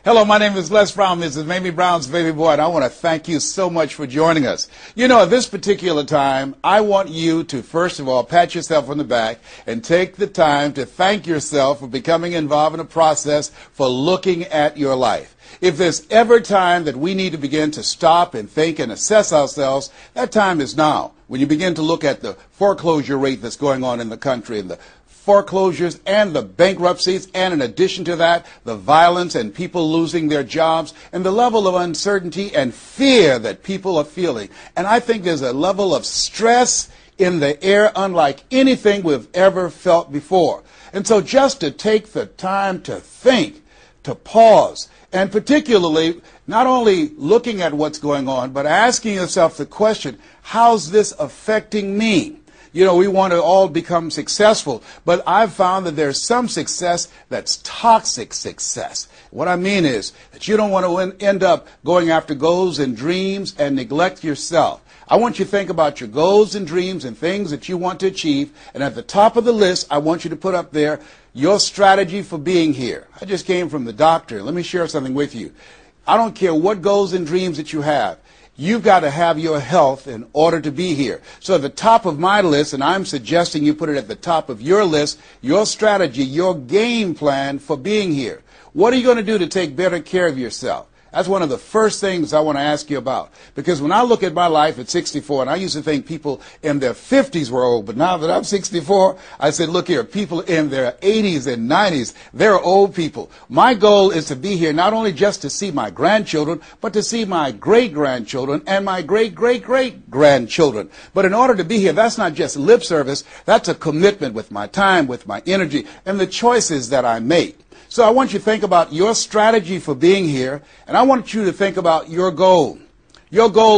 Hello, my name is Les Brown. This is Mamie Brown's baby boy, and I want to thank you so much for joining us. You know, at this particular time, I want you to, first of all, pat yourself on the back and take the time to thank yourself for becoming involved in a process for looking at your life. If there's ever time that we need to begin to stop and think and assess ourselves, that time is now. When you begin to look at the foreclosure rate that's going on in the country and the foreclosures and the bankruptcies, and in addition to that, the violence and people losing their jobs and the level of uncertainty and fear that people are feeling. And I think there's a level of stress in the air unlike anything we've ever felt before. And so just to take the time to think, to pause, and particularly not only looking at what's going on, but asking yourself the question, how's this affecting me? You know, we want to all become successful, but I've found that there's some success that's toxic success. What I mean is that you don't want to end up going after goals and dreams and neglect yourself. I want you to think about your goals and dreams and things that you want to achieve, and at the top of the list, I want you to put up there your strategy for being here. I just came from the doctor. Let me share something with you. I don't care what goals and dreams that you have. You've got to have your health in order to be here. So at the top of my list, and I'm suggesting you put it at the top of your list, your strategy, your game plan for being here. What are you going to do to take better care of yourself? That's one of the first things I want to ask you about. Because when I look at my life at 64, and I used to think people in their 50s were old, but now that I'm 64, I said, look here, people in their 80s and 90s, they're old people. My goal is to be here not only just to see my grandchildren, but to see my great-grandchildren and my great-great-great-grandchildren. But in order to be here, that's not just lip service, that's a commitment with my time, with my energy, and the choices that I make. So I want you to think about your strategy for being here, and I want you to think about your goal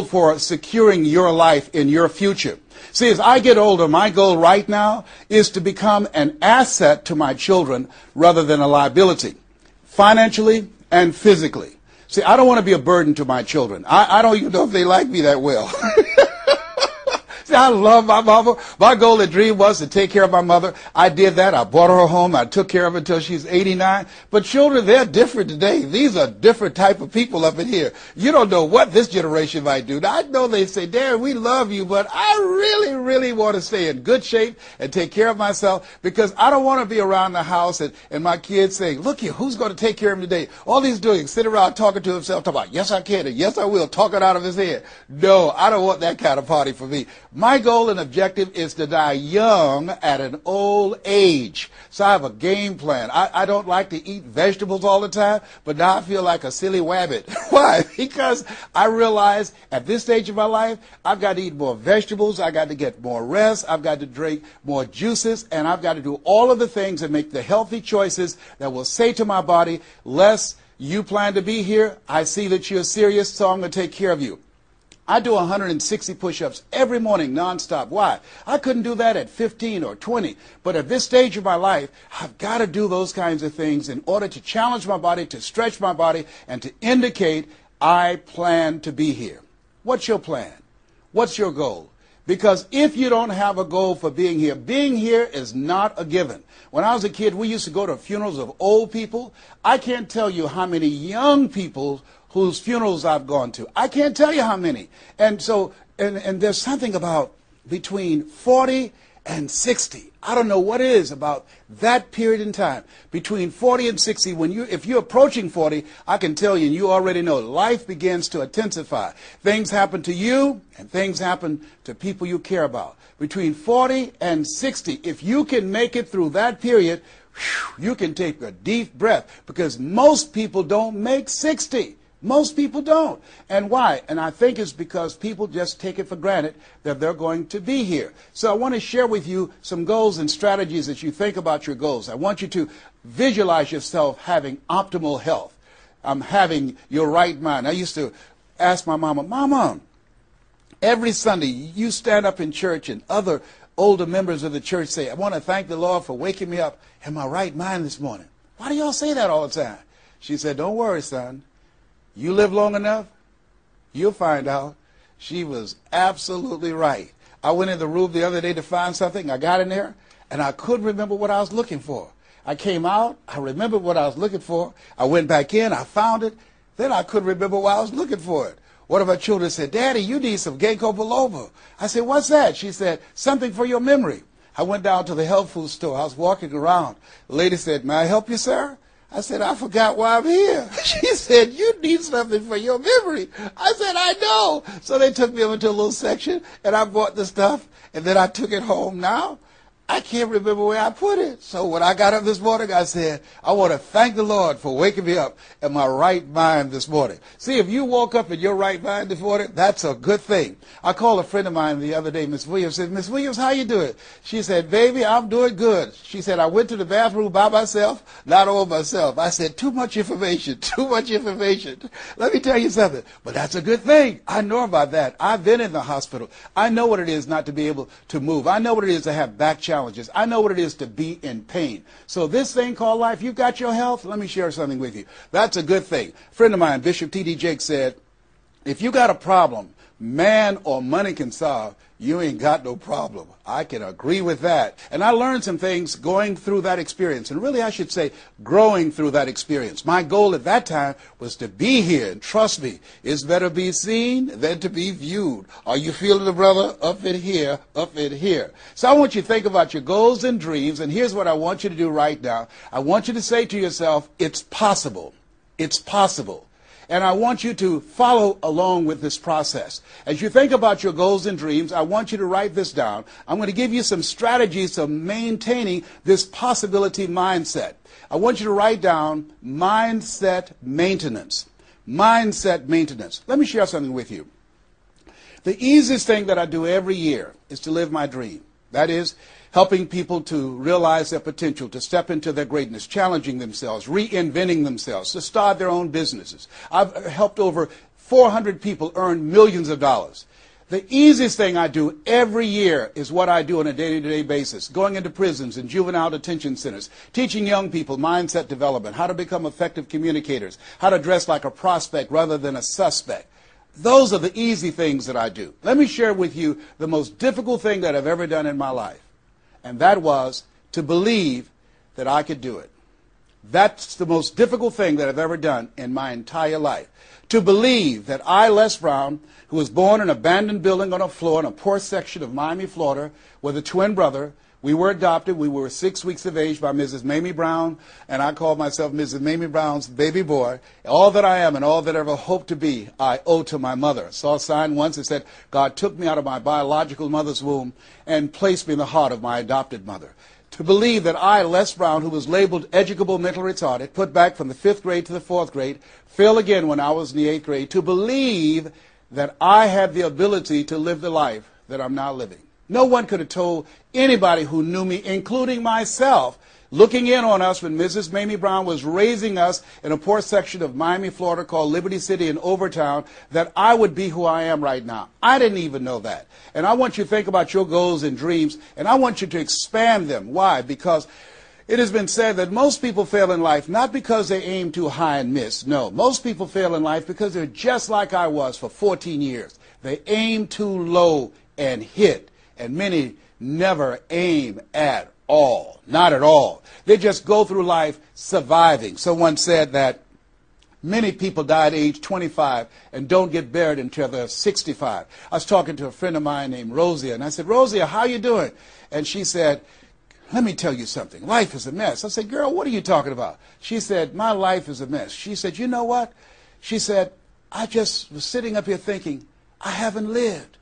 for securing your life in your future. See, as I get older, my goal right now is to become an asset to my children rather than a liability, financially and physically. See, I don't want to be a burden to my children. I don't even know if they like me that well. See, I love my mama. My goal and dream was to take care of my mother. I did that. I brought her home. I took care of her until she's 89. But children, they're different today. These are different type of people up in here. You don't know what this generation might do. Now, I know they say, Dad, we love you, but I really, really want to stay in good shape and take care of myself because I don't want to be around the house and my kids saying, look here, who's going to take care of him today? All he's doing is sitting around talking to himself, talking about, yes, I can, and yes, I will, talking out of his head. No, I don't want that kind of party for me. My goal and objective is to die young at an old age. So I have a game plan. I don't like to eat vegetables all the time, but now I feel like a silly wabbit. Why? Because I realize at this stage of my life, I've got to eat more vegetables, I've got to get more rest, I've got to drink more juices, and I've got to do all of the things that make the healthy choices that will say to my body, Les, you plan to be here, I see that you're serious, so I'm going to take care of you. I do 160 push-ups every morning nonstop. Why? I couldn't do that at 15 or 20. But at this stage of my life, I've got to do those kinds of things in order to challenge my body, to stretch my body, and to indicate I plan to be here. What's your plan? What's your goal? Because if you don't have a goal for being here is not a given. When I was a kid, we used to go to funerals of old people. I can't tell you how many young people whose funerals I've gone to. I can't tell you how many. And so, and there's something about between 40 and 60. I don't know what it is about that period in time. Between 40 and 60, if you're approaching 40, I can tell you, and you already know, life begins to intensify. Things happen to you, and things happen to people you care about. Between 40 and 60, if you can make it through that period, you can take a deep breath, because most people don't make 60. Most people don't. And why? And I think it's because people just take it for granted that they're going to be here. So I want to share with you some goals and strategies as you think about your goals. I want you to visualize yourself having optimal health. Having your right mind. I used to ask my mama, Mama, every Sunday you stand up in church and other older members of the church say, I want to thank the Lord for waking me up in my right mind this morning. Why do y'all say that all the time? She said, don't worry, son. You live long enough, you'll find out. She was absolutely right. I went in the room the other day to find something. I got in there, and I couldn't remember what I was looking for. I came out. I remembered what I was looking for. I went back in. I found it. Then I couldn't remember why I was looking for it. One of my children said, Daddy, you need some ginkgo biloba. I said, what's that? She said, something for your memory. I went down to the health food store. I was walking around. The lady said, may I help you, sir? I said, I forgot why I'm here. She said, you need something for your memory. I said, I know. So they took me over to a little section, and I bought the stuff, and then I took it home. Now, I can't remember where I put it. So when I got up this morning, I said, I want to thank the Lord for waking me up in my right mind this morning. See, if you woke up in your right mind this morning, that's a good thing. I called a friend of mine the other day, Miss Williams, said, Miss Williams, how you doing? She said, baby, I'm doing good. She said, I went to the bathroom by myself, not all myself. I said, too much information, too much information. Let me tell you something, but that's a good thing. I know about that. I've been in the hospital. I know what it is not to be able to move. I know what it is to have back challenges. I know what it is to be in pain. So this thing called life, you've got your health. Let me share something with you. That's a good thing. A friend of mine, Bishop T.D. Jakes, said, if you got a problem man or money can solve, you ain't got no problem. I can agree with that. And I learned some things going through that experience. And really, I should say, growing through that experience. My goal at that time was to be here. And trust me, it's better be seen than to be viewed. Are you feeling the brother? Up in here, up in here. So I want you to think about your goals and dreams. And here's what I want you to do right now. I want you to say to yourself, it's possible. It's possible. And I want you to follow along with this process. As you think about your goals and dreams, I want you to write this down. I'm going to give you some strategies to maintaining this possibility mindset. I want you to write down mindset maintenance. Mindset maintenance. Let me share something with you. The easiest thing that I do every year is to live my dream. That is, helping people to realize their potential, to step into their greatness, challenging themselves, reinventing themselves, to start their own businesses. I've helped over 400 people earn millions of dollars. The easiest thing I do every year is what I do on a day-to-day basis, going into prisons and juvenile detention centers, teaching young people mindset development, how to become effective communicators, how to dress like a prospect rather than a suspect. Those are the easy things that I do. Let me share with you the most difficult thing that I've ever done in my life. And that was to believe that I could do it. That's the most difficult thing that I've ever done in my entire life. To believe that I, Les Brown, who was born in an abandoned building on a floor in a poor section of Miami, Florida, with a twin brother. We were adopted. We were 6 weeks of age by Mrs. Mamie Brown, and I called myself Mrs. Mamie Brown's baby boy. All that I am and all that I ever hope to be, I owe to my mother. I saw a sign once that said, God took me out of my biological mother's womb and placed me in the heart of my adopted mother. To believe that I, Les Brown, who was labeled educable mental retarded, put back from the 5th grade to the 4th grade, failed again when I was in the 8th grade, to believe that I had the ability to live the life that I'm now living. No one could have told anybody who knew me, including myself, looking in on us when Mrs. Mamie Brown was raising us in a poor section of Miami, Florida called Liberty City in Overtown, that I would be who I am right now. I didn't even know that. And I want you to think about your goals and dreams, and I want you to expand them. Why? Because it has been said that most people fail in life not because they aim too high and miss. No, most people fail in life because they're just like I was for 14 years. They aim too low and hit. And many never aim at all, not at all. They just go through life surviving. Someone said that many people die at age 25 and don't get buried until they're 65. I was talking to a friend of mine named Rosia, and I said, Rosia, how you doing? And she said, let me tell you something. Life is a mess. I said, girl, what are you talking about? She said, my life is a mess. She said, you know what? She said, I just was sitting up here thinking, I haven't lived.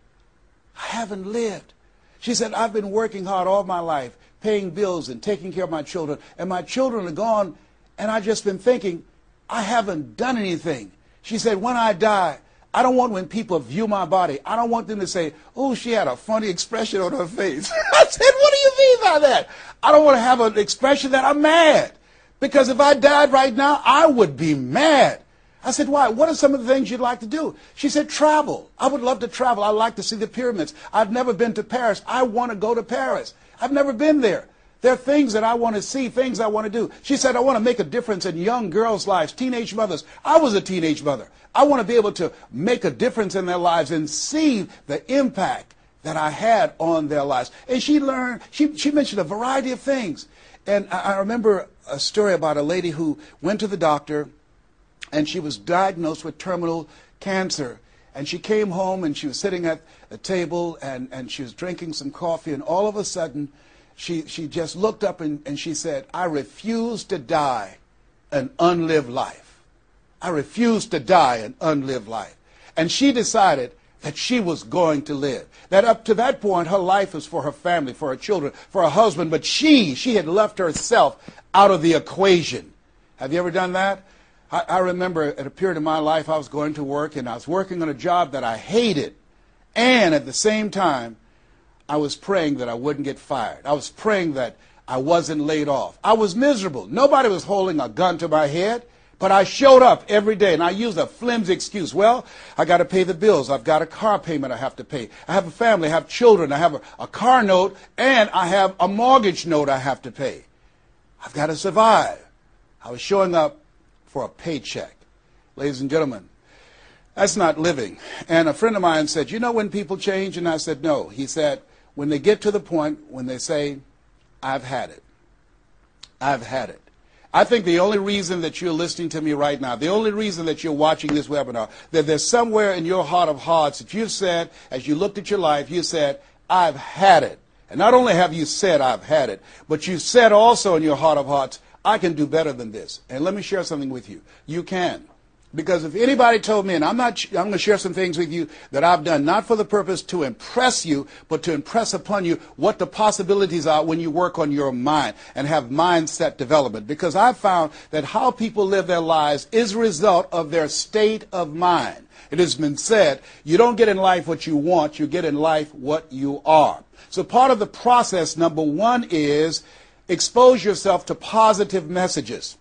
I haven't lived. She said, I've been working hard all my life, paying bills and taking care of my children, and my children are gone, and I've just been thinking, I haven't done anything. She said, when I die, I don't want when people view my body, I don't want them to say, oh, she had a funny expression on her face. I said, what do you mean by that? I don't want to have an expression that I'm mad, because if I died right now, I would be mad. I said, why? What are some of the things you'd like to do? She said, travel. I would love to travel. I'd like to see the pyramids. I've never been to Paris. I want to go to Paris. I've never been there. There are things that I want to see, things I want to do. She said, I want to make a difference in young girls' lives, teenage mothers. I was a teenage mother. I want to be able to make a difference in their lives and see the impact that I had on their lives. And she learned, she mentioned a variety of things. And I remember a story about a lady who went to the doctor, and she was diagnosed with terminal cancer. And she came home, and she was sitting at a table, and she was drinking some coffee, and all of a sudden, she just looked up and she said, "I refuse to die an unlived life. I refuse to die an unlived life." And she decided that she was going to live. That up to that point, her life was for her family, for her children, for her husband, but she had left herself out of the equation. Have you ever done that? I remember at a period of my life, I was going to work, and I was working on a job that I hated. And at the same time, I was praying that I wouldn't get fired. I was praying that I wasn't laid off. I was miserable. Nobody was holding a gun to my head, but I showed up every day, and I used a flimsy excuse. Well, I got to pay the bills. I've got a car payment I have to pay. I have a family. I have children. I have a car note, and I have a mortgage note I have to pay. I've got to survive. I was showing up for a paycheck. Ladies and gentlemen, that's not living. And a friend of mine said, "You know when people change?" And I said, "No." He said, "When they get to the point when they say, 'I've had it. I've had it.'" I think the only reason that you're listening to me right now, the only reason that you're watching this webinar, that there's somewhere in your heart of hearts that you've said, as you looked at your life, you said, "I've had it." And not only have you said, "I've had it," but you said also in your heart of hearts, "I can do better than this." And let me share something with you. You can. Because if anybody told me, and I'm going to share some things with you that I've done, not for the purpose to impress you, but to impress upon you what the possibilities are when you work on your mind and have mindset development. Because I've found that how people live their lives is a result of their state of mind. It has been said, you don't get in life what you want, you get in life what you are. So part of the process, number one, is expose yourself to positive messages.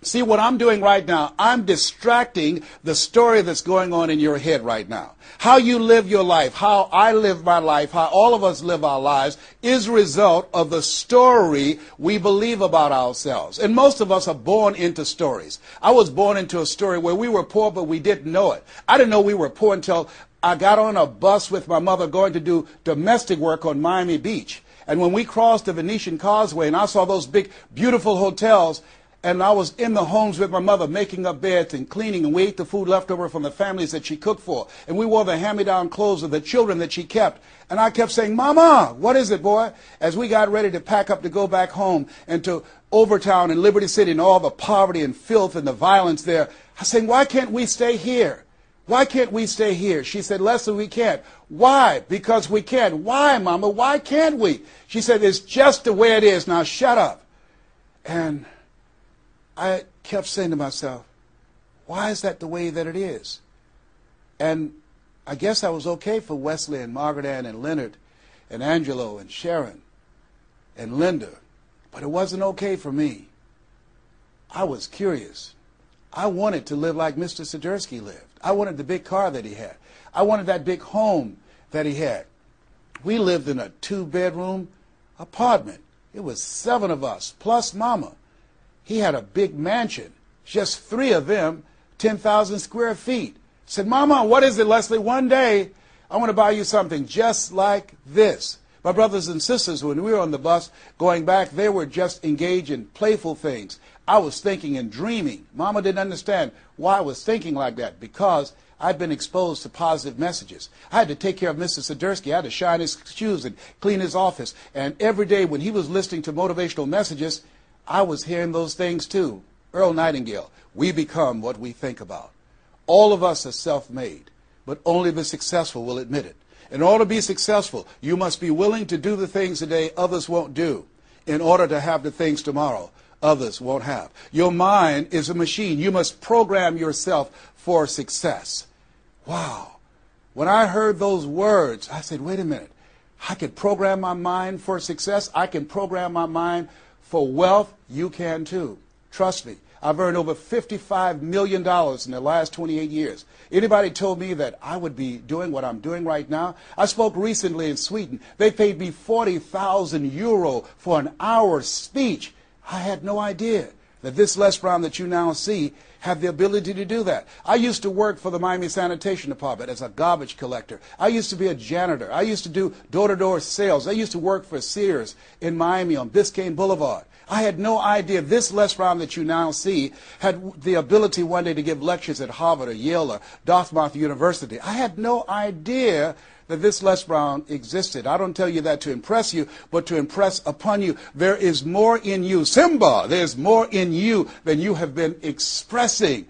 See, what I'm doing right now, I'm distracting the story that's going on in your head right now. How you live your life, how I live my life, how all of us live our lives is a result of the story we believe about ourselves. And most of us are born into stories. I was born into a story where we were poor, but we didn't know it. I didn't know we were poor until I got on a bus with my mother going to do domestic work on Miami Beach. And when we crossed the Venetian Causeway and I saw those big, beautiful hotels, and I was in the homes with my mother making up beds and cleaning, and we ate the food left over from the families that she cooked for. And we wore the hand-me-down clothes of the children that she kept. And I kept saying, "Mama, what is it, boy?" As we got ready to pack up to go back home and to Overtown and Liberty City and all the poverty and filth and the violence there, I was saying, "Why can't we stay here? Why can't we stay here?" She said, "Leslie, we can't." "Why?" "Because we can." "Why, Mama? Why can't we?" She said, "It's just the way it is. Now shut up." And I kept saying to myself, why is that the way that it is? And I guess I was okay for Wesley and Margaret Ann and Leonard and Angelo and Sharon and Linda, but it wasn't okay for me. I was curious. I wanted to live like Mr. Sidursky lived. I wanted the big car that he had. I wanted that big home that he had. We lived in a 2-bedroom apartment. It was 7 of us, plus Mama. He had a big mansion, just 3 of them, 10,000 square feet. I said, "Mama, what is it, Leslie? One day, I want to buy you something just like this." My brothers and sisters, when we were on the bus going back, they were just engaged in playful things. I was thinking and dreaming. Mama didn't understand why I was thinking like that, because I'd been exposed to positive messages. I had to take care of Mr. Sidursky. I had to shine his shoes and clean his office. And every day when he was listening to motivational messages, I was hearing those things too. Earl Nightingale, we become what we think about. All of us are self-made, but only the successful will admit it. In order to be successful, you must be willing to do the things today others won't do in order to have the things tomorrow others won't have. Your mind is a machine. You must program yourself for success. Wow. When I heard those words, I said, wait a minute. I could program my mind for success. I can program my mind for wealth. You can too. Trust me. I've earned over $55 million in the last 28 years. Anybody told me that I would be doing what I'm doing right now? I spoke recently in Sweden. They paid me 40,000 euro for an hour speech. I had no idea that this Les Brown that you now see had the ability to do that. I used to work for the Miami Sanitation Department as a garbage collector. I used to be a janitor. I used to do door-to-door sales. I used to work for Sears in Miami on Biscayne Boulevard. I had no idea this Les Brown that you now see had the ability one day to give lectures at Harvard or Yale or Dartmouth University. I had no idea that this Les Brown existed. I don't tell you that to impress you, but to impress upon you. There is more in you. Simba, there's more in you than you have been expressing.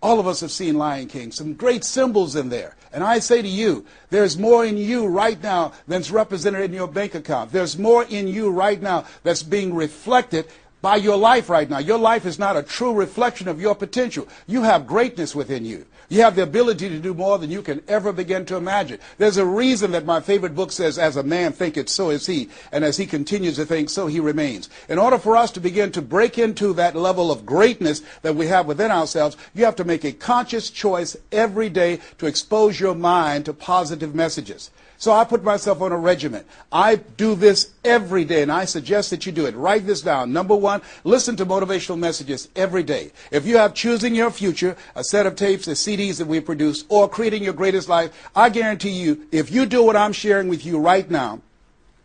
All of us have seen Lion King, some great symbols in there. And I say to you, there's more in you right now than's represented in your bank account. There's more in you right now that's being reflected by your life right now. Your life is not a true reflection of your potential. You have greatness within you. You have the ability to do more than you can ever begin to imagine. There's a reason that my favorite book says, as a man thinketh, so is he. And as he continues to think, so he remains. In order for us to begin to break into that level of greatness that we have within ourselves, you have to make a conscious choice every day to expose your mind to positive messages. So I put myself on a regimen. I do this every day, and I suggest that you do it. Write this down. Number one, listen to motivational messages every day. If you have Choosing Your Future, a set of tapes, the CDs that we produce, or Creating Your Greatest Life, I guarantee you, if you do what I'm sharing with you right now,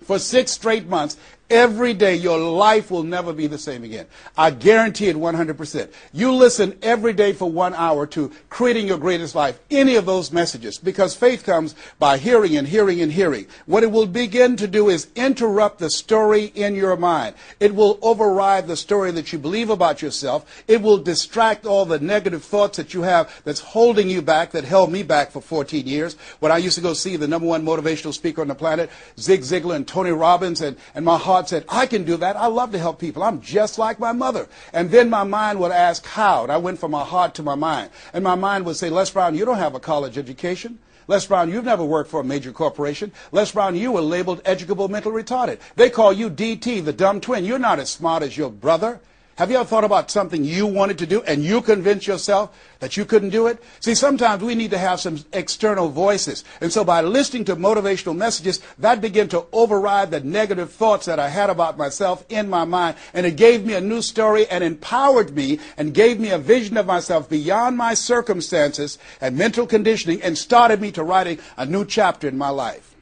for 6 straight months, every day, your life will never be the same again. I guarantee it 100%. You listen every day for 1 hour to Creating Your Greatest Life, any of those messages, because faith comes by hearing and hearing and hearing. What it will begin to do is interrupt the story in your mind. It will override the story that you believe about yourself. It will distract all the negative thoughts that you have that's holding you back, that held me back for 14 years. When I used to go see the #1 motivational speaker on the planet, Zig Ziglar and Tony Robbins, and my heart said, I can do that. I love to help people. I'm just like my mother. And then my mind would ask how. And I went from my heart to my mind. And my mind would say, Les Brown, you don't have a college education. Les Brown, you've never worked for a major corporation. Les Brown, you were labeled educable mental retarded. They call you DT, the dumb twin. You're not as smart as your brother. Have you ever thought about something you wanted to do and you convinced yourself that you couldn't do it? See, sometimes we need to have some external voices. And so by listening to motivational messages, that began to override the negative thoughts that I had about myself in my mind. And it gave me a new story and empowered me and gave me a vision of myself beyond my circumstances and mental conditioning and started me to writing a new chapter in my life.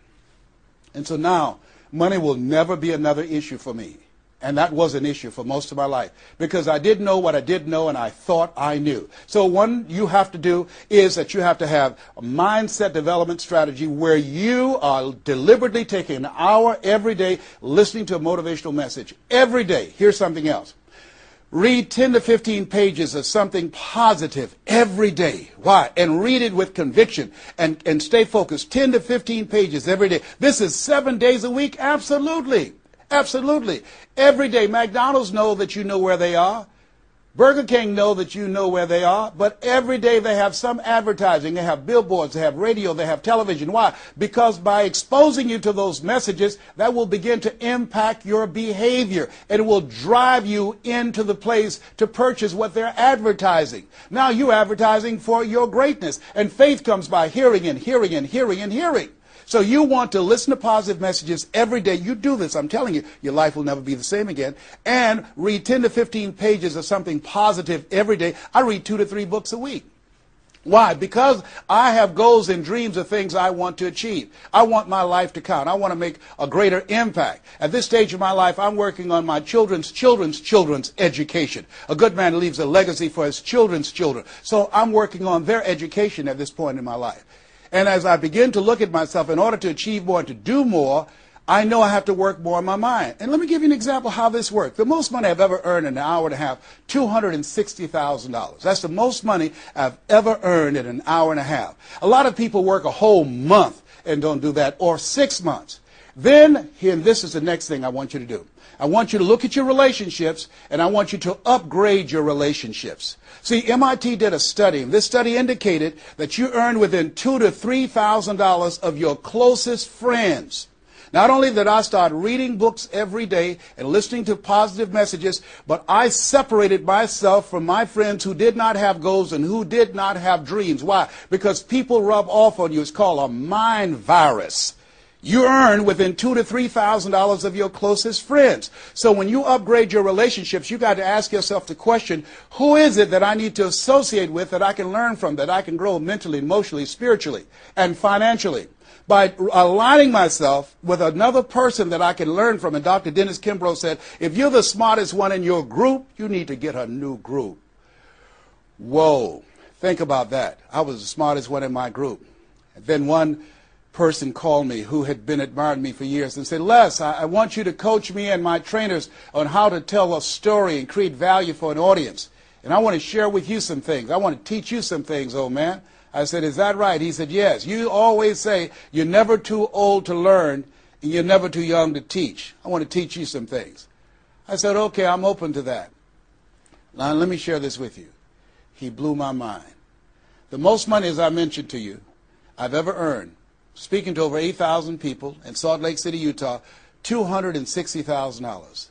And so now, money will never be another issue for me. And that was an issue for most of my life because I didn't know what I didn't know and I thought I knew. So one you have to do is that you have to have a mindset development strategy where you are deliberately taking an hour every day listening to a motivational message. Every day. Here's something else. Read 10 to 15 pages of something positive every day. Why? And read it with conviction and stay focused. 10 to 15 pages every day. This is 7 days a week? Absolutely. Absolutely. Every day, McDonald's know that you know where they are. Burger King know that you know where they are. But every day they have some advertising. They have billboards, they have radio, they have television. Why? Because by exposing you to those messages, that will begin to impact your behavior. And it will drive you into the place to purchase what they're advertising. Now you're advertising for your greatness. And faith comes by hearing and hearing and hearing and hearing. So you want to listen to positive messages every day. You do this, I'm telling you, your life will never be the same again. And read 10 to 15 pages of something positive every day. I read 2 to 3 books a week. Why? Because I have goals and dreams of things I want to achieve. I want my life to count. I want to make a greater impact. At this stage of my life, I'm working on my children's education. A good man leaves a legacy for his children's children. So I'm working on their education at this point in my life. And as I begin to look at myself, in order to achieve more and to do more, I know I have to work more on my mind. And let me give you an example how this works. The most money I've ever earned in an hour and a half, $260,000. That's the most money I've ever earned in an hour and a half. A lot of people work a whole month and don't do that, or 6 months. Then, and this is the next thing I want you to do. I want you to look at your relationships, and I want you to upgrade your relationships. See, MIT did a study, and this study indicated that you earn within $2,000 to $3,000 of your closest friends. Not only did I start reading books every day and listening to positive messages, but I separated myself from my friends who did not have goals and who did not have dreams. Why? Because people rub off on you. It's called a mind virus. you earn within $2,000 to $3,000 of your closest friends. So when you upgrade your relationships, you got to ask yourself the question, who is it that I need to associate with, that I can learn from, that I can grow mentally, emotionally, spiritually, and financially? By aligning myself with another person that I can learn from. And Dr. Dennis Kimbrough said, if you're the smartest one in your group, you need to get a new group. Whoa, think about that. I was the smartest one in my group. And then one person called me who had been admiring me for years and said, Les, I want you to coach me and my trainers on how to tell a story and create value for an audience. And I want to share with you some things. I want to teach you some things, old man. I said, is that right? He said, yes. You always say you're never too old to learn and you're never too young to teach. I want to teach you some things. I said, okay, I'm open to that. Now, let me share this with you. He blew my mind. The most money, as I mentioned to you, I've ever earned, speaking to over 8,000 people in Salt Lake City, Utah, $260,000.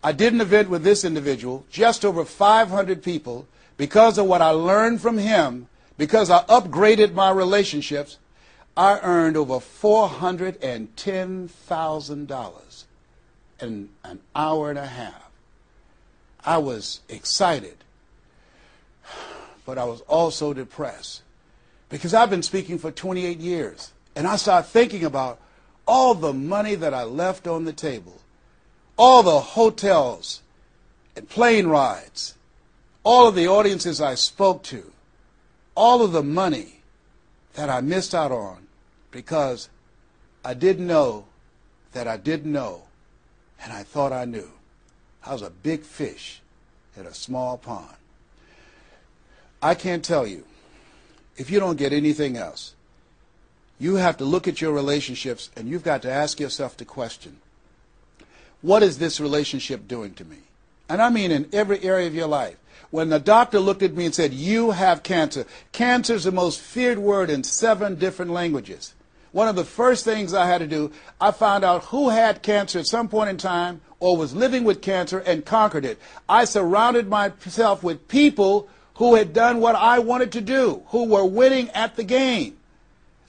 I did an event with this individual, just over 500 people, because of what I learned from him, because I upgraded my relationships. I earned over $410,000 in an hour and a half. I was excited, but I was also depressed, because I've been speaking for 28 years. And I started thinking about all the money that I left on the table, all the hotels and plane rides, all of the audiences I spoke to, all of the money that I missed out on because I didn't know that I didn't know, and I thought I knew. I was a big fish in a small pond. I can't tell you, if you don't get anything else, you have to look at your relationships and you've got to ask yourself the question, what is this relationship doing to me? And I mean in every area of your life. When the doctor looked at me and said, you have cancer. Cancer is the most feared word in 7 different languages. One of the first things I had to do, I found out who had cancer at some point in time or was living with cancer and conquered it. I surrounded myself with people who had done what I wanted to do, who were winning at the game.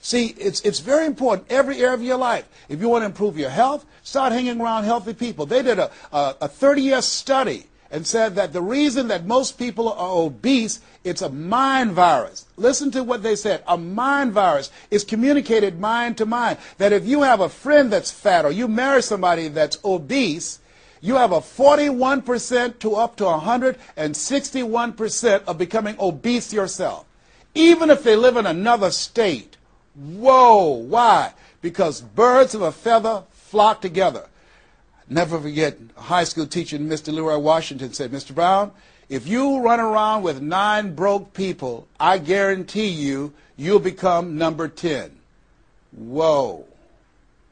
See, it's very important, every area of your life. If you want to improve your health, start hanging around healthy people. They did a 30-year study and said that the reason that most people are obese, it's a mind virus. Listen to what they said. A mind virus is communicated mind to mind. That if you have a friend that's fat or you marry somebody that's obese, you have a 41% to up to 161% of becoming obese yourself. Even if they live in another state. Whoa, why? Because birds of a feather flock together. Never forget, a high school teacher, Mr. Leroy Washington, said, Mr. Brown, if you run around with 9 broke people, I guarantee you, you'll become number 10. Whoa.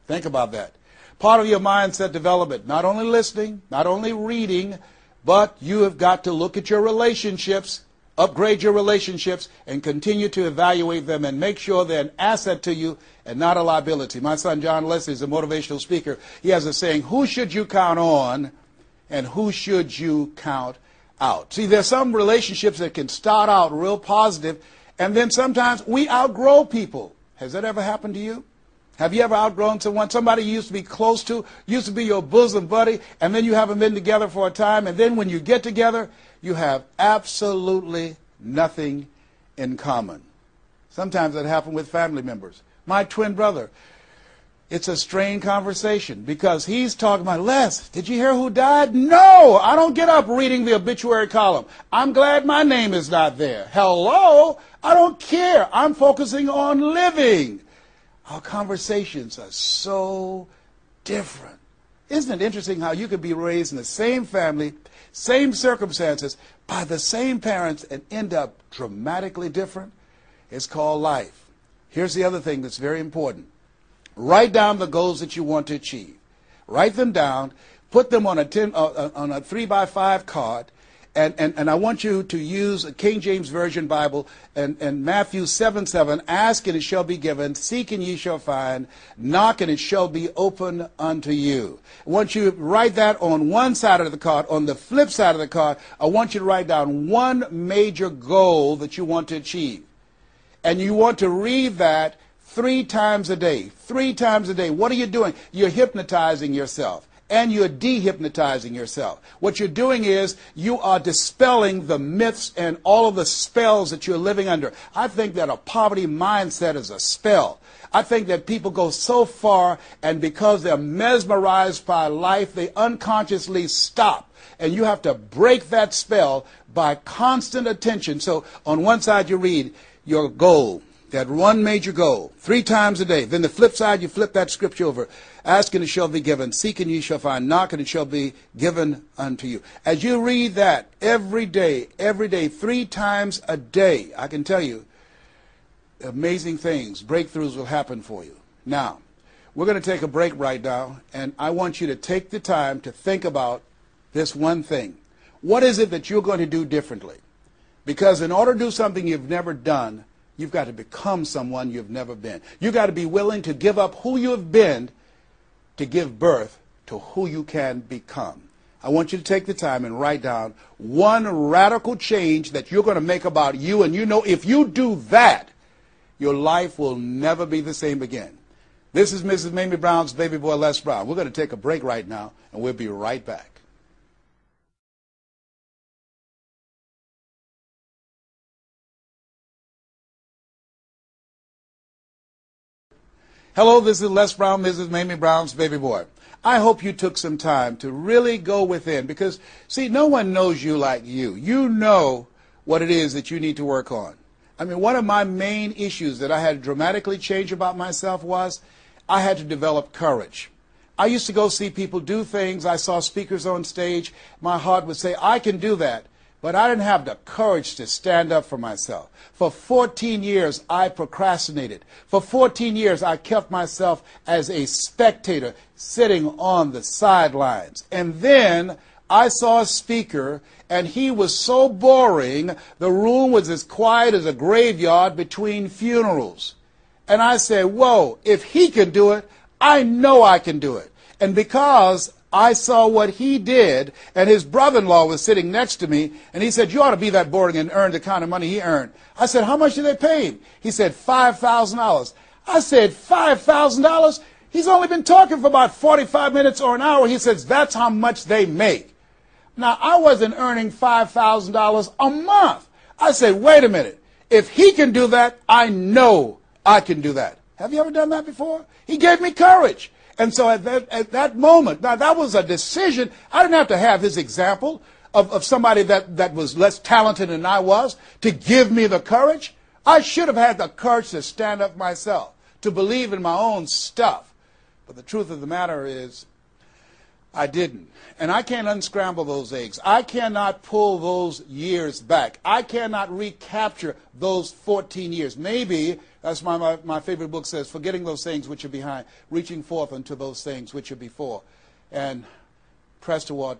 Think about that. Part of your mindset development, not only listening, not only reading, but you have got to look at your relationships, upgrade your relationships, and continue to evaluate them and make sure they're an asset to you and not a liability. My son John Leslie is a motivational speaker. He has a saying, who should you count on and who should you count out? See, there's some relationships that can start out real positive, and then sometimes we outgrow people. Has that ever happened to you? Have you ever outgrown someone? Somebody you used to be close to, used to be your bosom buddy, and then you haven't been together for a time, and then when you get together, you have absolutely nothing in common. Sometimes that happens with family members. My twin brother, it's a strained conversation because he's talking about, Les, did you hear who died? No, I don't get up reading the obituary column. I'm glad my name is not there. Hello, I don't care. I'm focusing on living. Our conversations are so different. Isn't it interesting how you could be raised in the same family, same circumstances, by the same parents and end up dramatically different? It's called life. Here's the other thing that's very important. Write down the goals that you want to achieve. Write them down. Put them on a 3x5 card. And I want you to use a King James Version Bible and Matthew 7:7. Ask and it shall be given. Seek and ye shall find. Knock and it shall be open unto you. I want you to write that on one side of the card. On the flip side of the card, I want you to write down one major goal that you want to achieve. And you want to read that 3 times a day. 3 times a day. What are you doing? You're hypnotizing yourself. And you're dehypnotizing yourself. What you're doing is you are dispelling the myths and all of the spells that you're living under. I think that a poverty mindset is a spell. I think that people go so far, and because they're mesmerized by life, they unconsciously stop. And you have to break that spell by constant attention. So on one side you read your goal, that one major goal, 3 times a day. Then the flip side, you flip that scripture over. Ask and it shall be given. Seek and ye shall find. Knock and it shall be given unto you. As you read that every day, 3 times a day, I can tell you, amazing things, breakthroughs will happen for you. Now, we're going to take a break right now, and I want you to take the time to think about this one thing. What is it that you're going to do differently? Because in order to do something you've never done, you've got to become someone you've never been. You've got to be willing to give up who you have been to give birth to who you can become. I want you to take the time and write down one radical change that you're going to make about you, and you know if you do that, your life will never be the same again. This is Mrs. Mamie Brown's baby boy, Les Brown. We're going to take a break right now, and we'll be right back. Hello, this is Les Brown, Mrs. Mamie Brown's baby boy. I hope you took some time to really go within because, see, no one knows you like you. You know what it is that you need to work on. I mean, one of my main issues that I had to dramatically change about myself was I had to develop courage. I used to go see people do things. I saw speakers on stage. My heart would say, I can do that. But I didn't have the courage to stand up for myself. For 14 years, I procrastinated. For 14 years, I kept myself as a spectator sitting on the sidelines. And then I saw a speaker, and he was so boring, the room was as quiet as a graveyard between funerals. And I said, whoa, if he can do it, I know I can do it. And because I saw what he did, and his brother-in-law was sitting next to me, and he said, you ought to be that boring and earn the kind of money he earned. I said, how much did they pay him? He said, $5,000. I said, $5,000? He's only been talking for about 45 minutes or an hour. He says, that's how much they make. Now, I wasn't earning $5,000 a month. I said, wait a minute. If he can do that, I know I can do that. Have you ever done that before? He gave me courage. And so at that moment, now that was a decision. I didn't have to have his example of somebody that was less talented than I was to give me the courage. I should have had the courage to stand up myself, to believe in my own stuff. But the truth of the matter is, I didn't. And I can't unscramble those eggs. I cannot pull those years back. I cannot recapture those 14 years. Maybe, that's my favorite book says, forgetting those things which are behind, reaching forth unto those things which are before. And press toward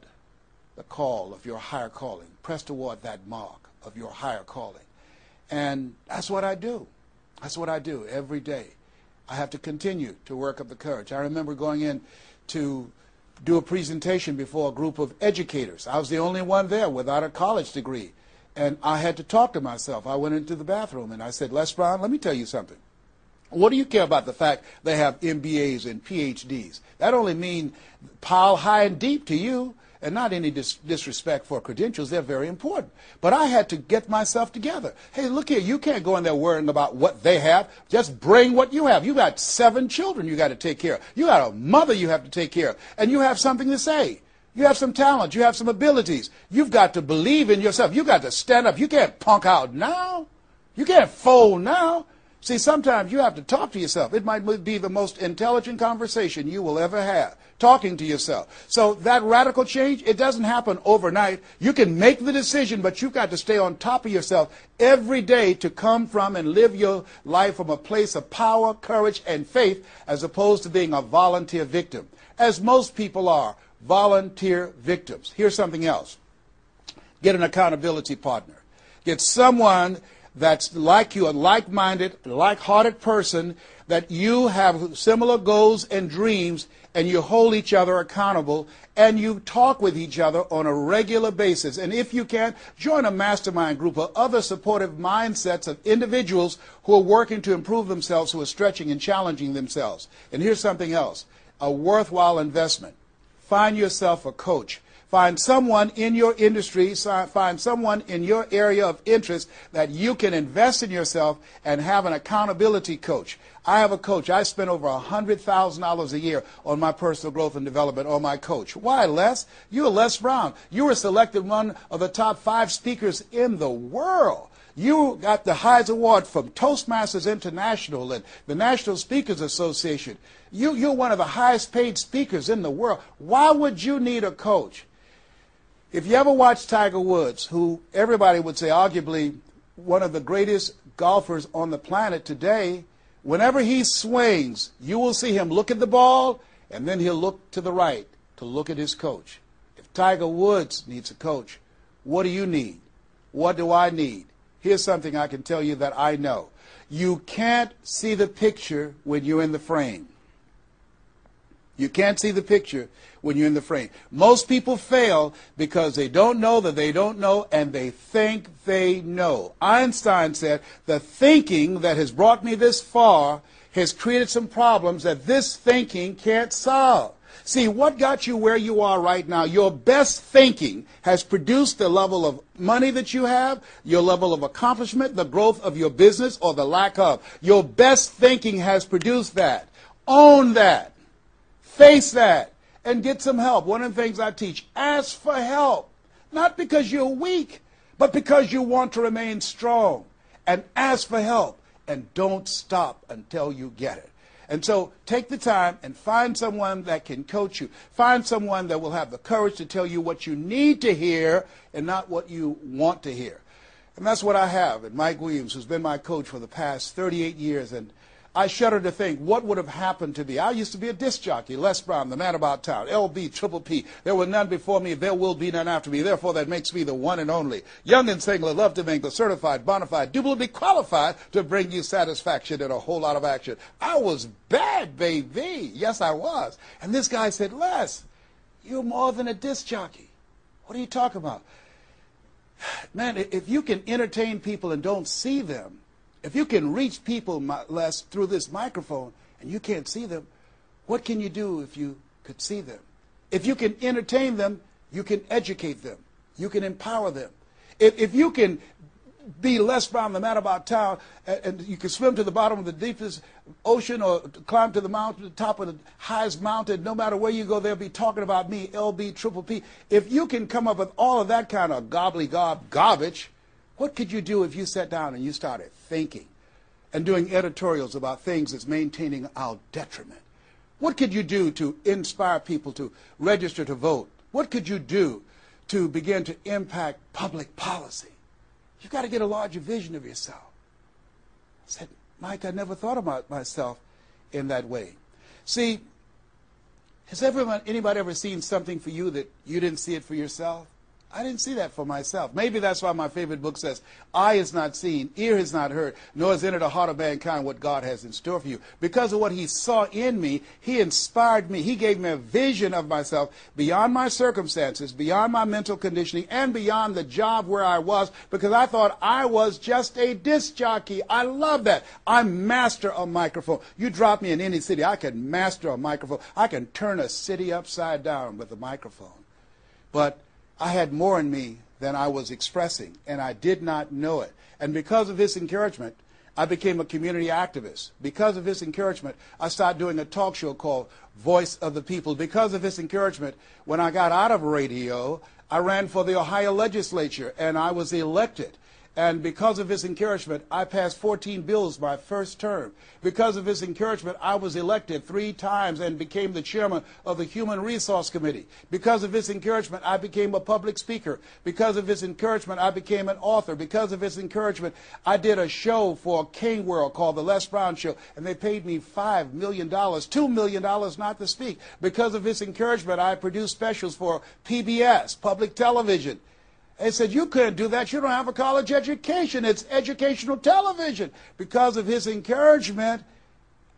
the call of your higher calling. Press toward that mark of your higher calling. And that's what I do. That's what I do every day. I have to continue to work up the courage. I remember going in to do a presentation before a group of educators. I was the only one there without a college degree. And I had to talk to myself. I went into the bathroom and I said, Les Brown, let me tell you something. What do you care about the fact they have MBAs and PhDs? That only means pile high and deep to you, and not any disrespect for credentials. They're very important. But I had to get myself together. Hey, look here, you can't go in there worrying about what they have. Just bring what you have. You got 7 children you got to take care of. You got a mother you have to take care of. And you have something to say. You have some talent. You have some abilities. You've got to believe in yourself. You've got to stand up. You can't punk out now. You can't fold now. See, sometimes you have to talk to yourself. It might be the most intelligent conversation you will ever have, talking to yourself. So that radical change, it doesn't happen overnight. You can make the decision, but you've got to stay on top of yourself every day to come from and live your life from a place of power, courage, and faith, as opposed to being a volunteer victim, as most people are, volunteer victims. Here's something else. Get an accountability partner. Get someone that's like you, a like-minded, like-hearted person that you have similar goals and dreams, and you hold each other accountable, and you talk with each other on a regular basis. And if you can, join a mastermind group of other supportive mindsets of individuals who are working to improve themselves, who are stretching and challenging themselves. And here's something else, a worthwhile investment. Find yourself a coach. Find someone in your industry, find someone in your area of interest that you can invest in yourself and have an accountability coach. I have a coach. I spend over $100,000 a year on my personal growth and development on my coach. Why, Les? You're Les Brown. You were selected one of the top 5 speakers in the world. You got the highest award from Toastmasters International and the National Speakers Association. You're one of the highest paid speakers in the world. Why would you need a coach? If you ever watch Tiger Woods, who everybody would say arguably one of the greatest golfers on the planet today, whenever he swings, you will see him look at the ball, and then he'll look to the right to look at his coach. If Tiger Woods needs a coach, what do you need? What do I need? Here's something I can tell you that I know. You can't see the picture when you're in the frame. You can't see the picture when you're in the frame. Most people fail because they don't know that they don't know, and they think they know. Einstein said, the thinking that has brought me this far has created some problems that this thinking can't solve. See, what got you where you are right now? Your best thinking has produced the level of money that you have, your level of accomplishment, the growth of your business, or the lack of. Your best thinking has produced that. Own that. Face that and get some help. One of the things I teach, ask for help. Not because you're weak, but because you want to remain strong. And ask for help. And don't stop until you get it. And so take the time and find someone that can coach you. Find someone that will have the courage to tell you what you need to hear and not what you want to hear. And that's what I have. And Mike Williams, who's been my coach for the past 38 years, and I shudder to think what would have happened to me. I used to be a disc jockey, Les Brown, the man about town, LB, Triple P. There were none before me, there will be none after me. Therefore, that makes me the one and only. Young and single, love to mingle, certified, bona fide, duly qualified to bring you satisfaction and a whole lot of action. I was bad, baby. Yes, I was. And this guy said, Les, you're more than a disc jockey. What are you talking about? Man, if you can entertain people and don't see them, if you can reach people, Les, through this microphone and you can't see them, what can you do if you could see them? If you can entertain them, you can educate them. You can empower them. If you can be Les Brown, the man about town, and you can swim to the bottom of the deepest ocean or climb to the mountain, the top of the highest mountain, no matter where you go, they'll be talking about me, LB, Triple P. If you can come up with all of that kind of gobbly-gob garbage, what could you do if you sat down and you started thinking and doing editorials about things that's maintaining our detriment? What could you do to inspire people to register to vote? What could you do to begin to impact public policy? You've got to get a larger vision of yourself. I said, Mike, I never thought about myself in that way. See, has anybody ever seen something for you that you didn't see it for yourself? I didn't see that for myself. Maybe that's why my favorite book says, eye has not seen, ear has not heard, nor has entered the heart of mankind what God has in store for you. Because of what he saw in me, he inspired me. He gave me a vision of myself beyond my circumstances, beyond my mental conditioning, and beyond the job where I was, because I thought I was just a disc jockey. I love that. I master a microphone. You drop me in any city, I can master a microphone. I can turn a city upside down with a microphone. But I had more in me than I was expressing, and I did not know it. And because of his encouragement, I became a community activist. Because of his encouragement, I started doing a talk show called Voice of the People. Because of his encouragement, when I got out of radio, I ran for the Ohio legislature, and I was elected. And because of his encouragement, I passed 14 bills my first term. Because of his encouragement, I was elected 3 times and became the chairman of the Human Resource Committee. Because of his encouragement, I became a public speaker. Because of his encouragement, I became an author. Because of his encouragement, I did a show for King World called The Les Brown Show, and they paid me $5 million, $2 million not to speak. Because of his encouragement, I produced specials for PBS, public television. They said, you couldn't do that. You don't have a college education. It's educational television. Because of his encouragement,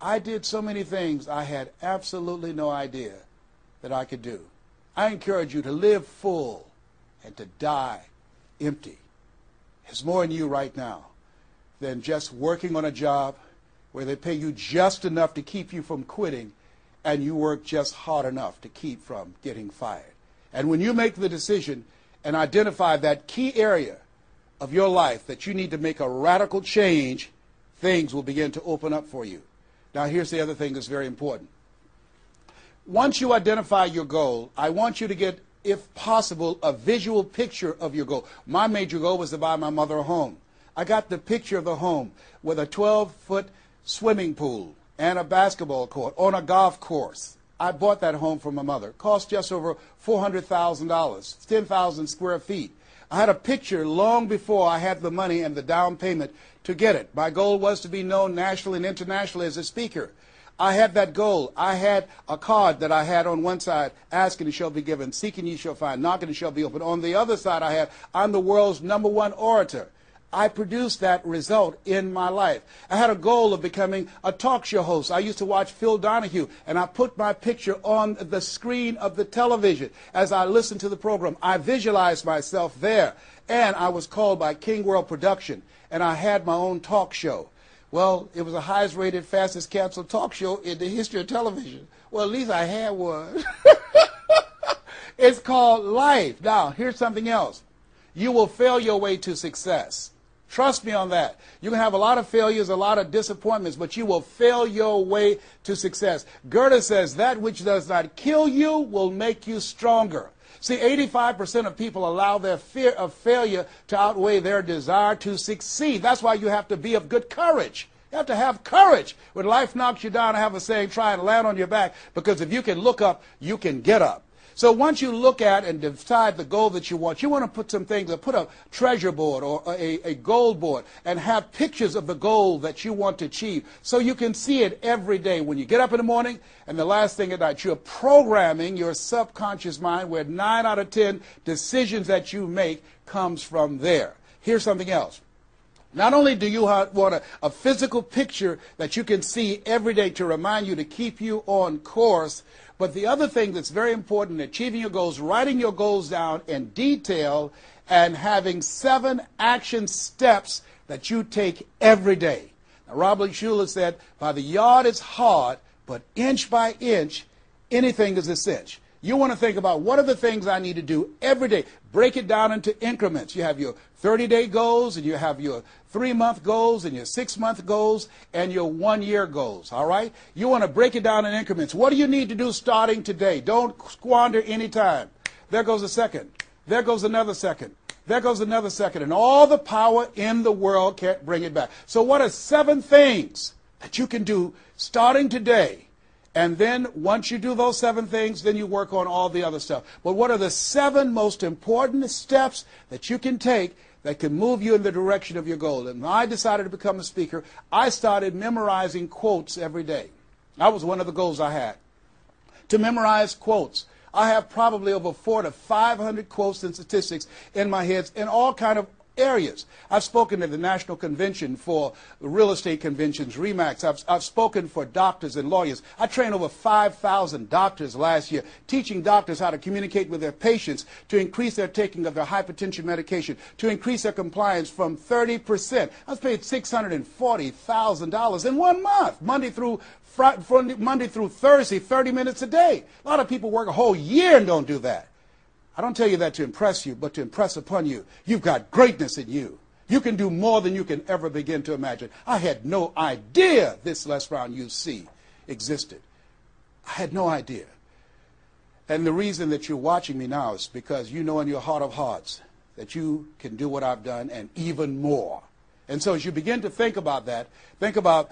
I did so many things I had absolutely no idea that I could do. I encourage you to live full and to die empty. There's more in you right now than just working on a job where they pay you just enough to keep you from quitting and you work just hard enough to keep from getting fired. And when you make the decision and identify that key area of your life that you need to make a radical change, things will begin to open up for you. Now, here's the other thing that's very important. Once you identify your goal, I want you to get, if possible, a visual picture of your goal. My major goal was to buy my mother a home. I got the picture of the home with a 12-foot swimming pool and a basketball court on a golf course. I bought that home for my mother. It cost just over $400,000, 10,000 square feet. I had a picture long before I had the money and the down payment to get it. My goal was to be known nationally and internationally as a speaker. I had that goal. I had a card that I had on one side, asking, it shall be given, seeking, ye shall find, knocking, it shall be opened. On the other side, I had, I'm the world's #1 orator. I produced that result in my life. I had a goal of becoming a talk show host. I used to watch Phil Donahue, and I put my picture on the screen of the television as I listened to the program. I visualized myself there, and I was called by King World Production, and I had my own talk show. Well, it was the highest rated, fastest canceled talk show in the history of television. Well, at least I had one. It's called life. Now, here's something else. You will fail your way to success. Trust me on that. You can have a lot of failures, a lot of disappointments, but you will fail your way to success. Goethe says, that which does not kill you will make you stronger. See, 85% of people allow their fear of failure to outweigh their desire to succeed. That's why you have to be of good courage. You have to have courage. When life knocks you down, I have a saying, try and land on your back, because if you can look up, you can get up. So once you look at and decide the goal that you want to put some things, put a treasure board or a goal board and have pictures of the goal that you want to achieve so you can see it every day when you get up in the morning and the last thing at night. You're programming your subconscious mind where 9 out of 10 decisions that you make comes from there. Here's something else. Not only do you want a physical picture that you can see every day to remind you to keep you on course, but the other thing that's very important in achieving your goals, writing your goals down in detail and having 7 action steps that you take every day. Now, Robert Schuller said, by the yard it's hard, but inch by inch, anything is a cinch. You want to think about what are the things I need to do every day. Break it down into increments. You have your 30-day goals, and you have your 3-month goals, and your 6-month goals, and your 1-year goals, all right? You want to break it down in increments. What do you need to do starting today? Don't squander any time. There goes a second. There goes another second. There goes another second. And all the power in the world can't bring it back. So what are 7 things that you can do starting today? And then once you do those 7 things, then you work on all the other stuff. But what are the 7 most important steps that you can take that can move you in the direction of your goal? And when I decided to become a speaker, I started memorizing quotes every day. That was one of the goals I had, to memorize quotes. I have probably over 400 to 500 quotes and statistics in my head in all kind of areas. I've spoken at the National Convention for real estate conventions, RE/MAX. I've spoken for doctors and lawyers. I trained over 5,000 doctors last year, teaching doctors how to communicate with their patients to increase their taking of their hypertension medication, to increase their compliance from 30%. I was paid $640,000 in 1 month, Monday through Thursday, 30 minutes a day. A lot of people work a whole year and don't do that. I don't tell you that to impress you, but to impress upon you. You've got greatness in you. You can do more than you can ever begin to imagine. I had no idea this Les Brown UC existed. I had no idea. And the reason that you're watching me now is because you know in your heart of hearts that you can do what I've done and even more. And so as you begin to think about that, think about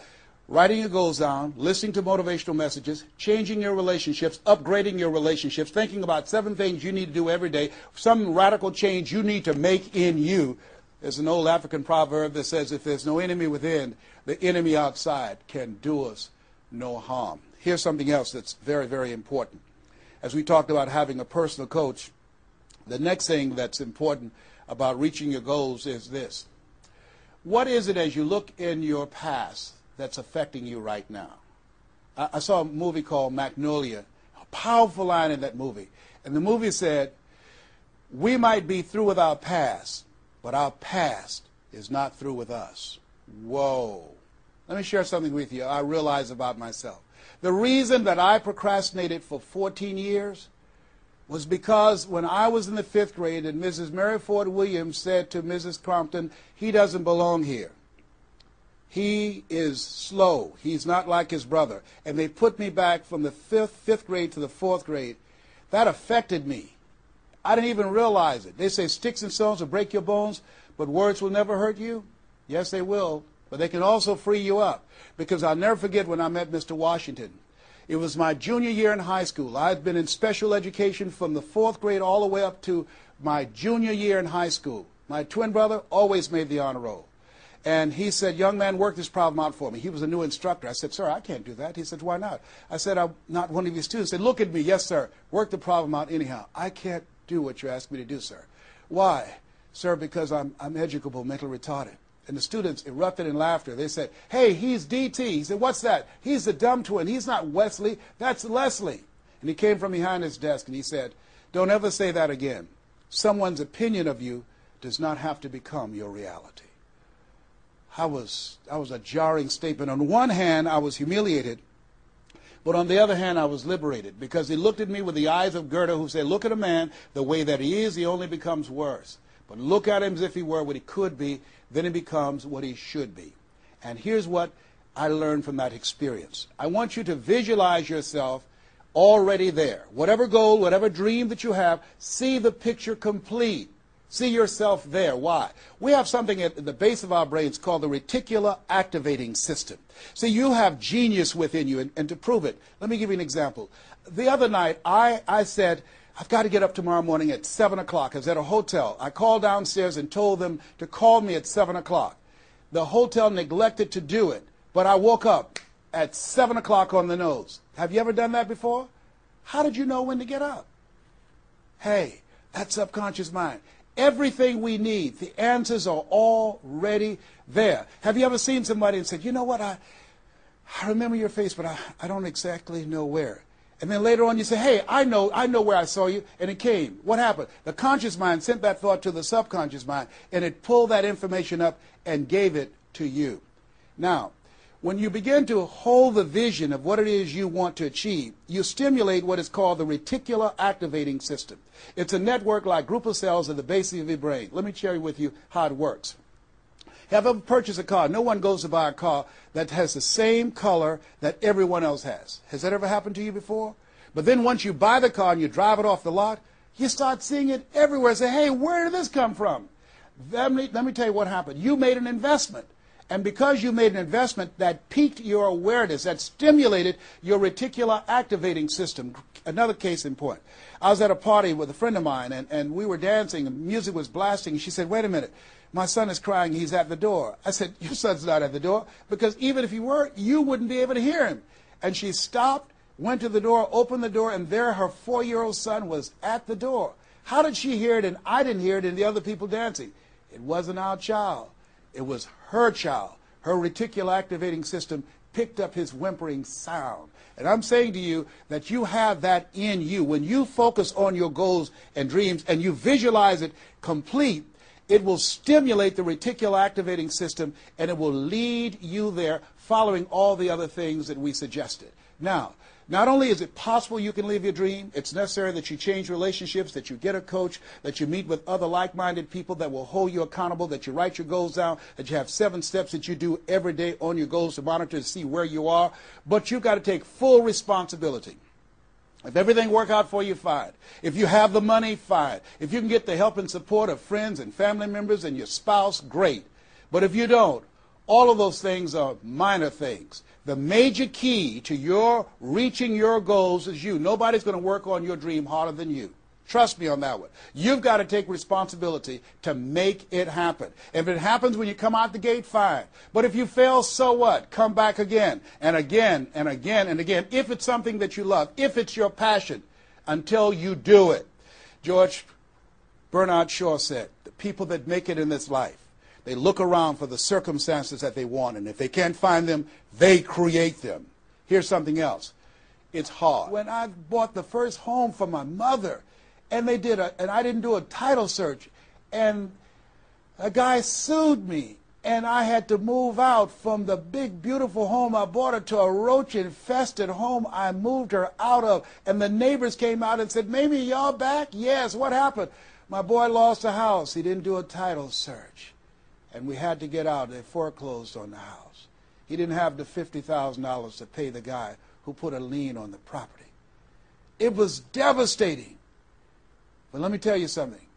writing your goals down, listening to motivational messages, changing your relationships, upgrading your relationships, thinking about 7 things you need to do every day, some radical change you need to make in you. There's an old African proverb that says, if there's no enemy within, the enemy outside can do us no harm. Here's something else that's very, very important. As we talked about having a personal coach, the next thing that's important about reaching your goals is this. What is it as you look in your past that's affecting you right now? I saw a movie called Magnolia, a powerful line in that movie. And the movie said, we might be through with our past, but our past is not through with us. Whoa. Let me share something with you I realize about myself. The reason that I procrastinated for 14 years was because when I was in the 5th grade and Mrs. Mary Ford Williams said to Mrs. Crompton, he doesn't belong here. He is slow. He's not like his brother. And they put me back from the 5th grade to the 4th grade. That affected me. I didn't even realize it. They say sticks and stones will break your bones, but words will never hurt you. Yes, they will. But they can also free you up. Because I'll never forget when I met Mr. Washington. It was my junior year in high school. I had been in special education from the 4th grade all the way up to my junior year in high school. My twin brother always made the honor roll. And he said, young man, work this problem out for me. He was a new instructor. I said, sir, I can't do that. He said, why not? I said, I'm not one of your students. He said, look at me. Yes, sir. Work the problem out anyhow. I can't do what you asked me to do, sir. Why? Sir, because I'm educable, mentally retarded. And the students erupted in laughter. They said, hey, he's DT. He said, what's that? He's the dumb twin. He's not Wesley. That's Leslie. And he came from behind his desk and he said, don't ever say that again. Someone's opinion of you does not have to become your reality. That was a jarring statement. On one hand, I was humiliated, but on the other hand, I was liberated because he looked at me with the eyes of Goethe who said, look at a man the way that he is, he only becomes worse. But look at him as if he were what he could be, then he becomes what he should be. And here's what I learned from that experience. I want you to visualize yourself already there. Whatever goal, whatever dream that you have, see the picture complete. See yourself there. Why? We have something at the base of our brains called the reticular activating system. See, you have genius within you, and to prove it, let me give you an example. The other night, I said, I've got to get up tomorrow morning at 7 o'clock. I was at a hotel. I called downstairs and told them to call me at 7 o'clock. The hotel neglected to do it, but I woke up at 7 o'clock on the nose. Have you ever done that before? How did you know when to get up? Hey, that's subconscious mind. Everything we need, the answers are already there. Have you ever seen somebody and said, you know what, I remember your face, but I don't exactly know where. And then later on you say, hey, I know where I saw you, and it came. What happened? The conscious mind sent that thought to the subconscious mind, and it pulled that information up and gave it to you. Now, when you begin to hold the vision of what it is you want to achieve, you stimulate what is called the reticular activating system. It's a network like group of cells at the base of your brain. Let me share with you how it works. Have you ever purchased a car? No one goes to buy a car that has the same color that everyone else has. Has that ever happened to you before? But then once you buy the car and you drive it off the lot, you start seeing it everywhere. Say, hey, where did this come from? Let me tell you what happened. You made an investment. And because you made an investment, that piqued your awareness, that stimulated your reticular activating system. Another case in point. I was at a party with a friend of mine, and we were dancing, and music was blasting. She said, wait a minute, my son is crying, he's at the door. I said, your son's not at the door, because even if he were, you wouldn't be able to hear him. And she stopped, went to the door, opened the door, and there her 4-year-old son was at the door. How did she hear it and I didn't hear it and the other people dancing? It wasn't our child. It was her child. Her reticular activating system picked up his whimpering sound. And I'm saying to you that you have that in you. When you focus on your goals and dreams and you visualize it complete, it will stimulate the reticular activating system and it will lead you there following all the other things that we suggested. Now, not only is it possible you can live your dream, it's necessary that you change relationships, that you get a coach, that you meet with other like-minded people that will hold you accountable, that you write your goals down, that you have 7 steps that you do every day on your goals to monitor to see where you are. But you've got to take full responsibility. If everything works out for you, fine. If you have the money, fine. If you can get the help and support of friends and family members and your spouse, great. But if you don't, all of those things are minor things. The major key to your reaching your goals is you. Nobody's going to work on your dream harder than you. Trust me on that one. You've got to take responsibility to make it happen. If it happens when you come out the gate, fine. But if you fail, so what? Come back again and again and again and again. If it's something that you love, if it's your passion, until you do it. George Bernard Shaw said, the people that make it in this life, they look around for the circumstances that they want, and if they can't find them, they create them. Here's something else. It's hard. When I bought the first home for my mother, and I didn't do a title search, and a guy sued me, and I had to move out from the big, beautiful home I bought her to a roach-infested home I moved her out of. And the neighbors came out and said, "Mamie, y'all back?" "Yes, what happened?" "My boy lost a house. He didn't do a title search. And we had to get out. They foreclosed on the house. He didn't have the $50,000 to pay the guy who put a lien on the property." It was devastating. But let me tell you something.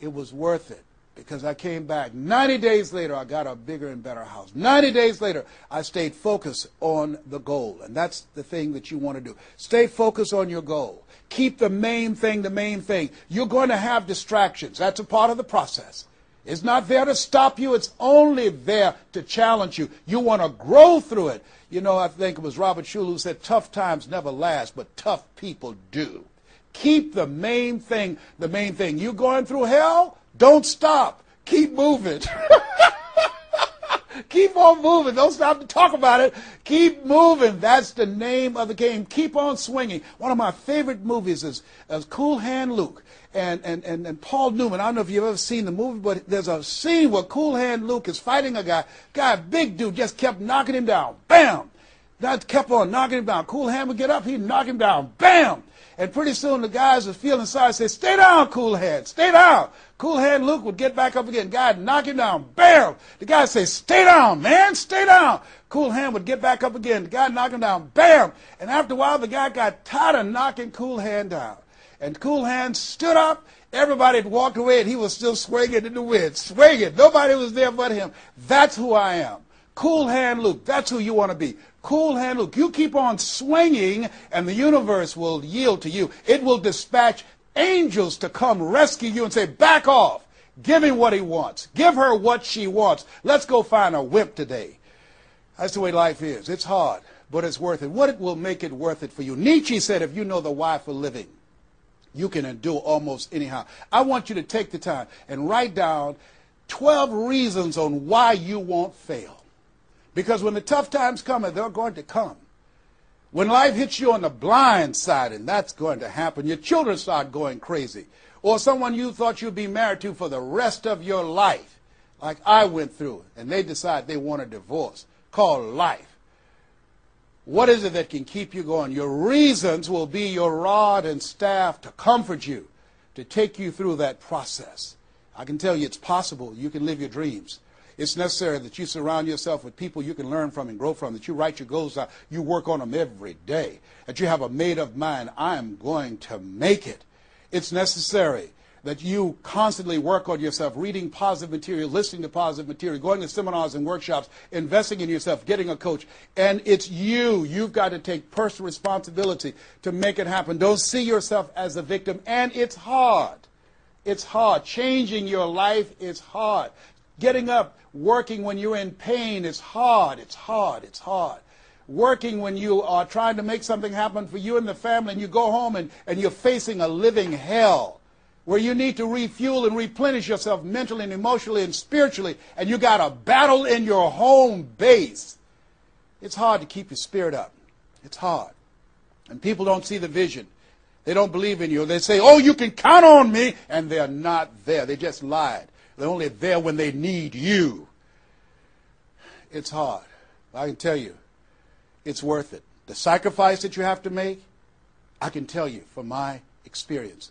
It was worth it. Because I came back. 90 days later, I got a bigger and better house. 90 days later, I stayed focused on the goal. And that's the thing that you want to do. Stay focused on your goal. Keep the main thing the main thing. You're going to have distractions. That's a part of the process. It's not there to stop you. It's only there to challenge you. You want to grow through it. You know, I think it was Robert Schuller who said, "Tough times never last, but tough people do." Keep the main thing the main thing. You going through hell? Don't stop. Keep moving. Keep on moving. Don't stop to talk about it. Keep moving. That's the name of the game. Keep on swinging. One of my favorite movies is Cool Hand Luke and Paul Newman. I don't know if you've ever seen the movie, but there's a scene where Cool Hand Luke is fighting a guy, big dude, just kept knocking him down. Bam! That kept on knocking him down. Cool Hand would get up, he'd knock him down. Bam! And pretty soon the guys are feeling sorry, say, "Stay down, Cool Hand, stay down." Cool Hand Luke would get back up again. Guy would knock him down. Bam! The guy would say, "Stay down, man, stay down." Cool Hand would get back up again. The guy would knock him down. Bam! And after a while, the guy got tired of knocking Cool Hand down. And Cool Hand stood up. Everybody had walked away, and he was still swinging in the wind. Swinging. Nobody was there but him. That's who I am. Cool Hand Luke. That's who you want to be. Cool Hand Luke. You keep on swinging, and the universe will yield to you. It will dispatch angels to come rescue you and say, "Back off. Give him what he wants. Give her what she wants. Let's go find a wimp today." That's the way life is. It's hard, but it's worth it. What will make it worth it for you? Nietzsche said, if you know the why for living, you can endure almost anyhow. I want you to take the time and write down 12 reasons on why you won't fail. Because when the tough times come, and they're going to come, when life hits you on the blind side, and that's going to happen, your children start going crazy, or someone you thought you'd be married to for the rest of your life, like I went through, and they decide they want a divorce, called life. What is it that can keep you going? Your reasons will be your rod and staff to comfort you, to take you through that process. I can tell you it's possible. You can live your dreams. It's necessary that you surround yourself with people you can learn from and grow from, that you write your goals down, you work on them every day, that you have a made-up mind, I am going to make it. It's necessary that you constantly work on yourself, reading positive material, listening to positive material, going to seminars and workshops, investing in yourself, getting a coach. And it's you. You've got to take personal responsibility to make it happen. Don't see yourself as a victim. And it's hard. It's hard. Changing your life is hard. Getting up, working when you're in pain is hard. It's hard. It's hard. Working when you are trying to make something happen for you and the family, and you go home and you're facing a living hell where you need to refuel and replenish yourself mentally and emotionally and spiritually, and you got a battle in your home base. It's hard to keep your spirit up. It's hard. And people don't see the vision. They don't believe in you. They say, "Oh, you can count on me," and they're not there. They just lied. They're only there when they need you. It's hard. I can tell you, it's worth it. The sacrifice that you have to make, I can tell you from my experience,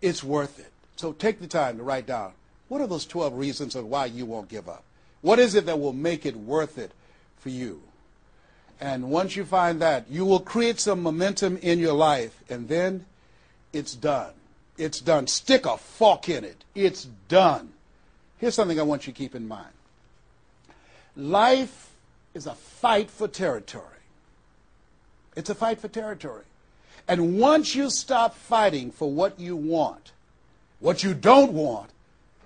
it's worth it. So take the time to write down, what are those 12 reasons of why you won't give up? What is it that will make it worth it for you? And once you find that, you will create some momentum in your life, and then it's done. It's done. Stick a fork in it. It's done. Here's something I want you to keep in mind. Life is a fight for territory. It's a fight for territory. And once you stop fighting for what you want, what you don't want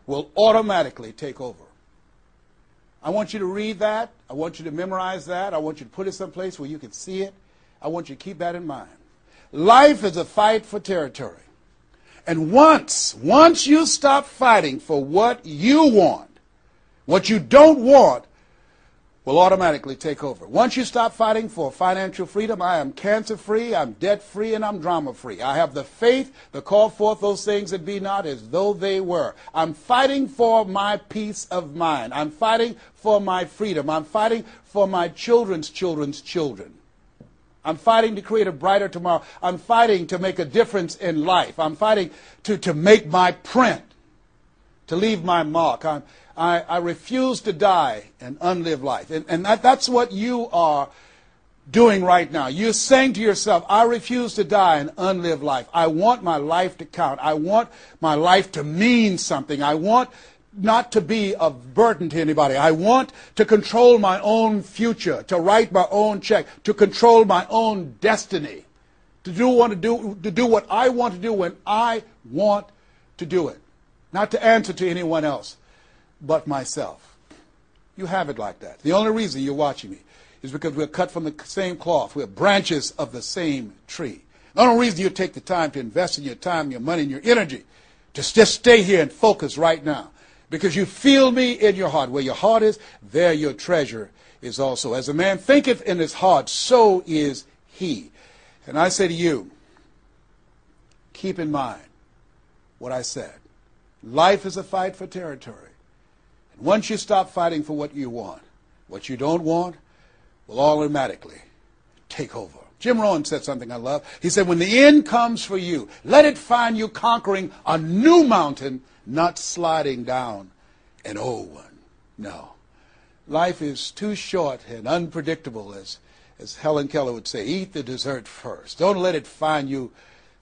will automatically take over. I want you to read that. I want you to memorize that. I want you to put it someplace where you can see it. I want you to keep that in mind. Life is a fight for territory. And once you stop fighting for what you want, what you don't want will automatically take over. Once you stop fighting for financial freedom, I am cancer-free, I'm debt-free, and I'm drama-free. I have the faith to call forth those things that be not as though they were. I'm fighting for my peace of mind. I'm fighting for my freedom. I'm fighting for my children's children's children. I'm fighting to create a brighter tomorrow. I'm fighting to make a difference in life. I'm fighting to make my print, to leave my mark. I refuse to die and unlive life. And that's what you are doing right now. You're saying to yourself, I refuse to die and unlive life. I want my life to count. I want my life to mean something. I want not to be a burden to anybody. I want to control my own future, to write my own check, to control my own destiny, to do what I want to do when I want to do it, not to answer to anyone else but myself. You have it like that. The only reason you're watching me is because we're cut from the same cloth. We're branches of the same tree. The only reason you take the time to invest in your time, your money, and your energy to just stay here and focus right now, because you feel me in your heart. Where your heart is, there your treasure is also. As a man thinketh in his heart, so is he. And I say to you, keep in mind what I said. Life is a fight for territory. And once you stop fighting for what you want, what you don't want will automatically take over. Jim Rohn said something I love. He said, when the end comes for you, let it find you conquering a new mountain, not sliding down an old one. No. Life is too short and unpredictable, as Helen Keller would say. Eat the dessert first. Don't let it find you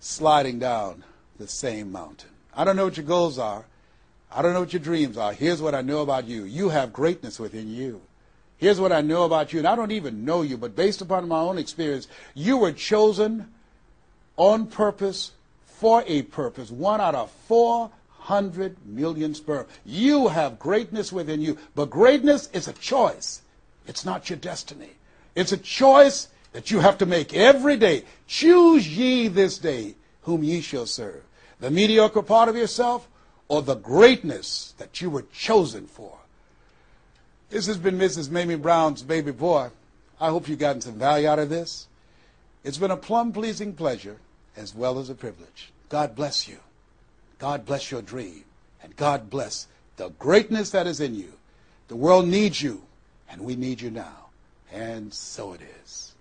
sliding down the same mountain. I don't know what your goals are. I don't know what your dreams are. Here's what I know about you. You have greatness within you. Here's what I know about you, and I don't even know you, but based upon my own experience, you were chosen on purpose for a purpose. 1 out of 400 million sperm. You have greatness within you, but greatness is a choice. It's not your destiny. It's a choice that you have to make every day. Choose ye this day whom ye shall serve. The mediocre part of yourself or the greatness that you were chosen for. This has been Mrs. Mamie Brown's Baby Boy. I hope you've gotten some value out of this. It's been a plum-pleasing pleasure as well as a privilege. God bless you. God bless your dream. And God bless the greatness that is in you. The world needs you, and we need you now. And so it is.